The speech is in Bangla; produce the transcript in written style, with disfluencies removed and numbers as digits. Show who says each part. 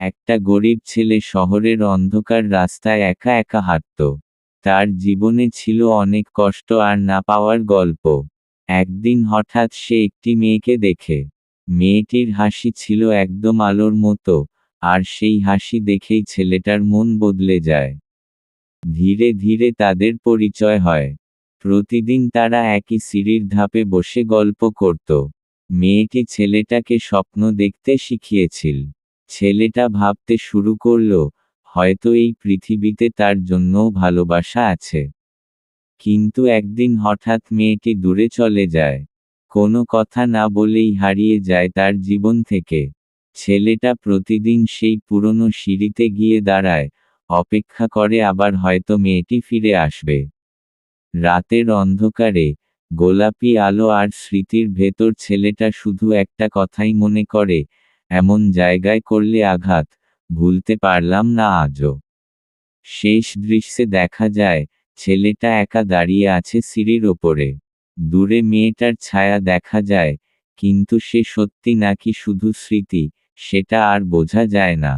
Speaker 1: একটা গরিব ছেলে শহরের অন্ধকার রাস্তায় একা একা হাঁটত। তার জীবনে ছিল অনেক কষ্ট আর না পাওয়ার গল্প। একদিন হঠাৎ সে একটি মেয়েকে দেখে। মেয়েটির হাসি ছিল একদম আলোর মতো, আর সেই হাসি দেখেই ছেলেটার মন বদলে যায়। ধীরে ধীরে তাদের পরিচয় হয়। প্রতিদিন তারা একই সিঁড়ির ধাপে বসে গল্প করত। মেয়েটি ছেলেটাকে স্বপ্ন দেখতে শিখিয়েছিল। ছেলেটা ভাবতে শুরু করল, হয়তো এই পৃথিবীতে তার জন্যও ভালোবাসা আছে। কিন্তু একদিন হঠাৎ মেয়েটি দূরে চলে যায়। কোনো কথা না বলেই হারিয়ে যায় তার জীবন থেকে। ছেলেটা প্রতিদিন সেই পুরনো সিঁড়িতে গিয়ে দাঁড়ায়, অপেক্ষা করে আবার হয়তো মেয়েটি ফিরে আসবে। রাতের অন্ধকারে, গোলাপি আলো আর স্মৃতির ভেতর ছেলেটা শুধু একটা কথাই মনে করে, এমন জায়গায় করলে আঘাত, ভুলতে পারলাম না আজও। শেষ দৃশ্যে দেখা যায়, ছেলেটা একা দাঁড়িয়ে আছে সিঁড়ির ওপরে। দূরে মেয়েটার ছায়া দেখা যায়, কিন্তু সে সত্যি নাকি শুধু স্মৃতি, সেটা আর বোঝা যায় না।